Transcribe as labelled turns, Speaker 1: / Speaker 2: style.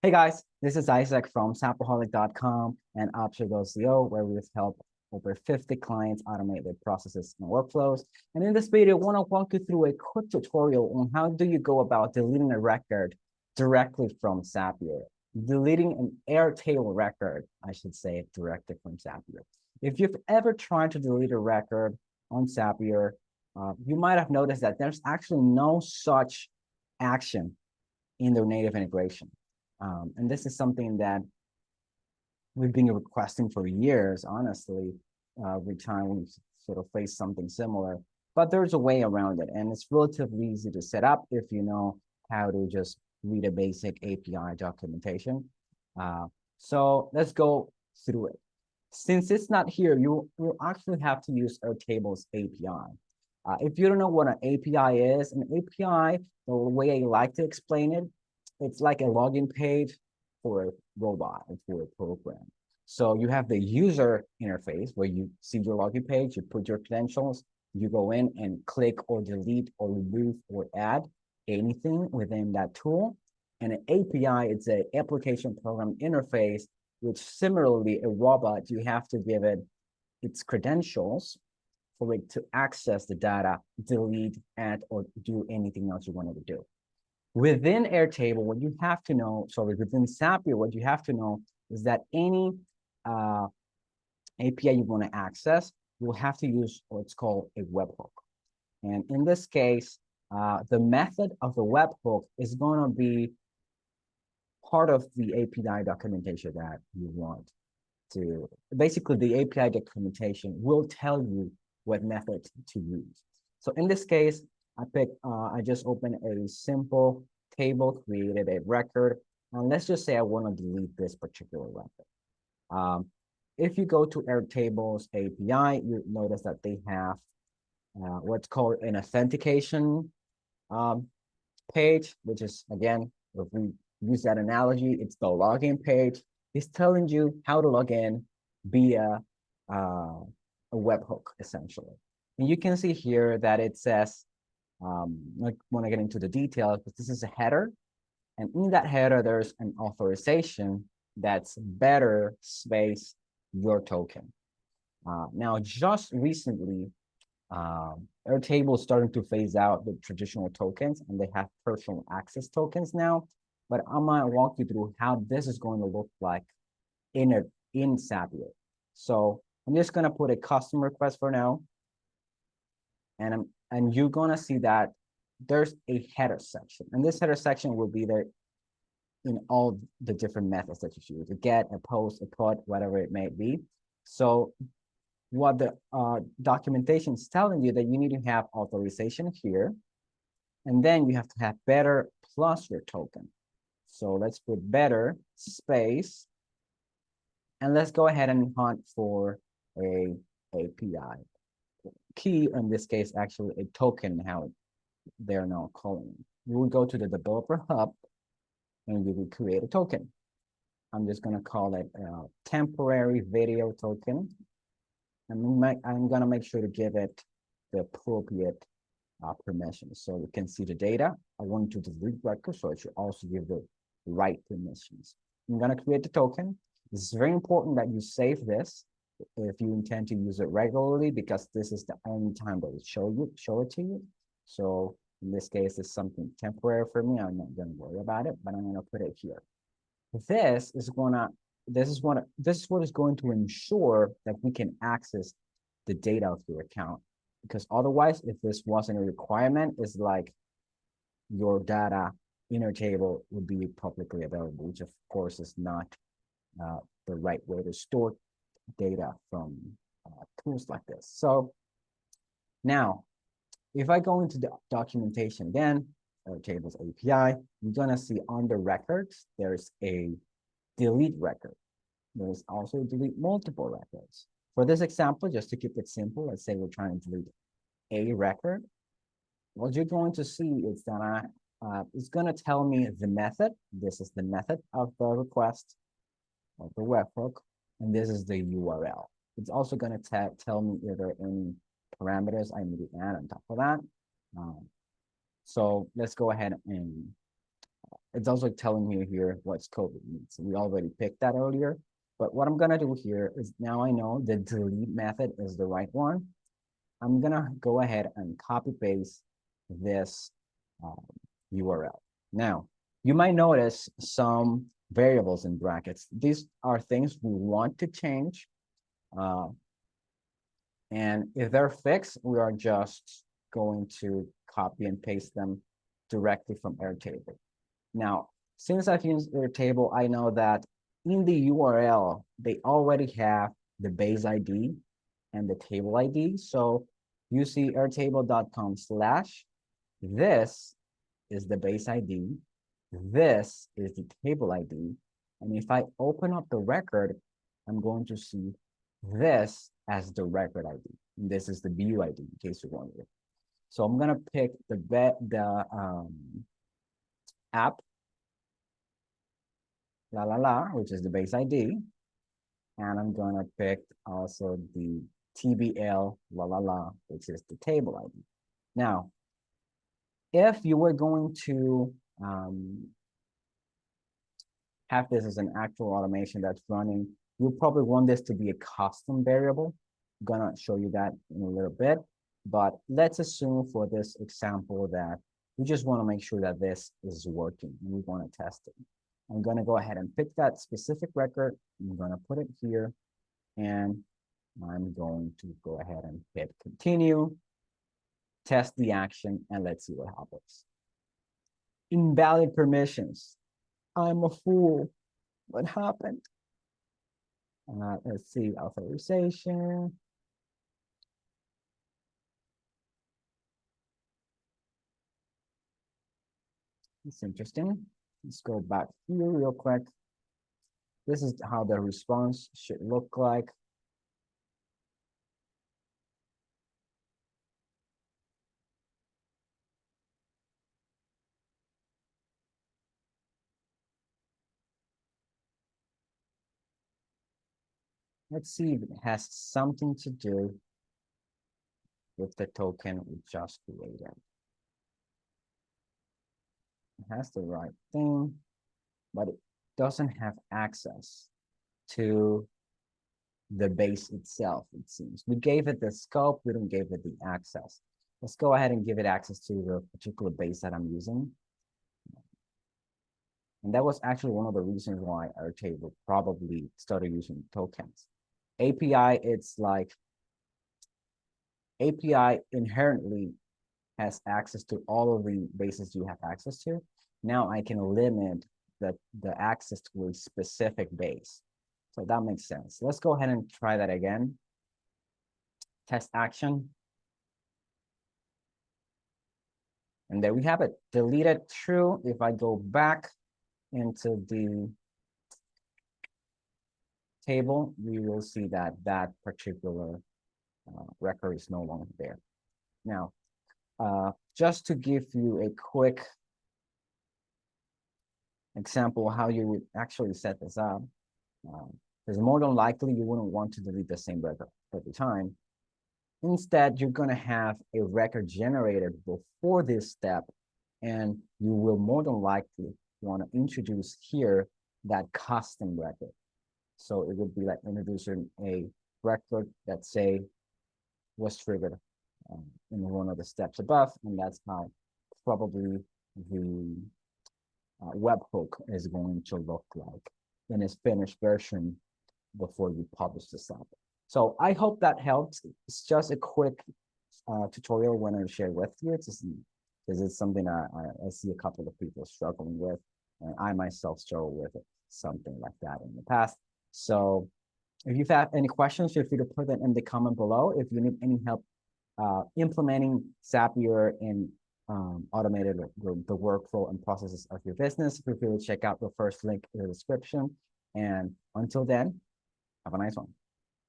Speaker 1: Hey guys, this is Isaac from Sapaholic.com and Option.co, where we've helped over 50 clients automate their processes and workflows. And in this video, I want to walk you through a quick tutorial on how do you go about deleting a record directly from Zapier. Deleting an Airtable record, I should say, directly from Zapier. If you've ever tried to delete a record on Zapier, you might have noticed that there's actually no such action in their native integration. And this is something that we've been requesting for years, honestly. Every time we sort of face something similar, but there's a way around it, and it's relatively easy to set up if you know how to just read a basic API documentation. So let's go through it. Since it's not here, you will actually have to use Airtable's API. If you don't know what an API is, an API, the way I like to explain it, it's like a login page for a robot or for a program. So you have the user interface where you see your login page, you put your credentials, you go in and click or delete or remove or add anything within that tool. And an API, it's an application program interface, which similarly, a robot, you have to give it its credentials for it to access the data, delete, add, or do anything else you wanted to do. Within Airtable, what you have to know, sorry, within Zapier, what you have to know is that any API you want to access, you'll have to use what's called a webhook. And in this case, the method of the webhook is going to be part of the API documentation that you want to. Basically, the API documentation will tell you what method to use. So in this case, I just opened a simple table, created a record, and let's just say I want to delete this particular record. If you go to Airtable's API, you notice that they have what's called an authentication page, which is, again, if we use that analogy, it's the login page. It's telling you how to log in via a webhook, essentially. And you can see here that it says, I want to get into the details, but this is a header. And in that header, there's an authorization that's better space your token. Now, just recently, Airtable is starting to phase out the traditional tokens, and they have personal access tokens now. But I'm going to walk you through how this is going to look like in Zapier. So I'm just going to put a custom request for now. And you're going to see that there's a header section. And this header section will be there in all the different methods that you choose, a get, a post, a put, whatever it may be. So what the documentation is telling you that you need to have authorization here. And then you have to have better plus your token. So let's put better space. And let's go ahead and hunt for a API key, in this case, actually a token, how they're now calling it. You will go to the developer hub and you will create a token. I'm just going to call it a temporary video token. I'm going to make sure to give it the appropriate permissions. So you can see the data. I want to delete records, so it should also give the right permissions. I'm going to create the token. It's very important that you save this if you intend to use it regularly, because this is the only time that it show it to you. So in this case, it's something temporary for me. I'm not going to worry about it, but I'm going to put it here. This is what is going to ensure that we can access the data of your account. Because otherwise, if this wasn't a requirement, it's like your data in Airtable would be publicly available, which of course is not the right way to store data from tools like this. So now, if I go into the documentation again, Airtable's API, you're gonna see under records, there's a delete record. There's also delete multiple records. For this example, just to keep it simple, let's say we're trying to delete a record. What you're going to see is that it's gonna tell me the method. This is the method of the request of the webhook, and this is the URL. It's also going to tell me if there are any parameters I need to add on top of that. So let's go ahead and it's also telling me here what scope it needs. We already picked that earlier, but what I'm gonna do here is now I know the delete method is the right one. I'm gonna go ahead and copy paste this URL. Now, you might notice some variables in brackets. These are things we want to change. And if they're fixed, we are just going to copy and paste them directly from Airtable. Now, since I've used Airtable, I know that in the URL, they already have the base ID and the table ID. So you see airtable.com/ this is the base ID. This is the table ID. And if I open up the record, I'm going to see this as the record ID. And this is the view ID, in case you're wondering. So I'm gonna pick the app, which is the base ID. And I'm gonna pick also the TBL, which is the table ID. Now, if you were going to have this as an actual automation that's running, you'll probably want this to be a custom variable. I'm gonna show you that in a little bit, but let's assume for this example that we just wanna make sure that this is working and we wanna test it. I'm gonna go ahead and pick that specific record. I'm gonna put it here and I'm going to go ahead and hit continue, test the action, and let's see what happens. Invalid permissions. I'm a fool. What happened? Let's see, authorization. It's interesting. Let's go back here real quick. This is how the response should look like. Let's see if it has something to do with the token we just created. It has the right thing, but it doesn't have access to the base itself, it seems. We gave it the scope, we don't give it the access. Let's go ahead and give it access to the particular base that I'm using. And that was actually one of the reasons why Airtable probably started using tokens. API, it's like API inherently has access to all of the bases you have access to. Now I can limit the access to a specific base. So that makes sense. Let's go ahead and try that again. Test action. And there we have it. Deleted true. If I go back into the table, we will see that that particular record is no longer there. Now, just to give you a quick example of how you would actually set this up, because more than likely you wouldn't want to delete the same record every time. Instead, you're going to have a record generated before this step, and you will more than likely want to introduce here that custom record. So it would be like introducing a record that say was triggered in one of the steps above, and that's how probably the webhook is going to look like in its finished version before you publish this up. So I hope that helped. It's just a quick tutorial I want to share with you because it's something I see a couple of people struggling with, and I myself struggle with it, something like that in the past. So if you've had any questions, feel free to put them in the comment below. If you need any help implementing Zapier and automated the workflow and processes of your business, feel free to check out the first link in the description. And until then, have a nice one.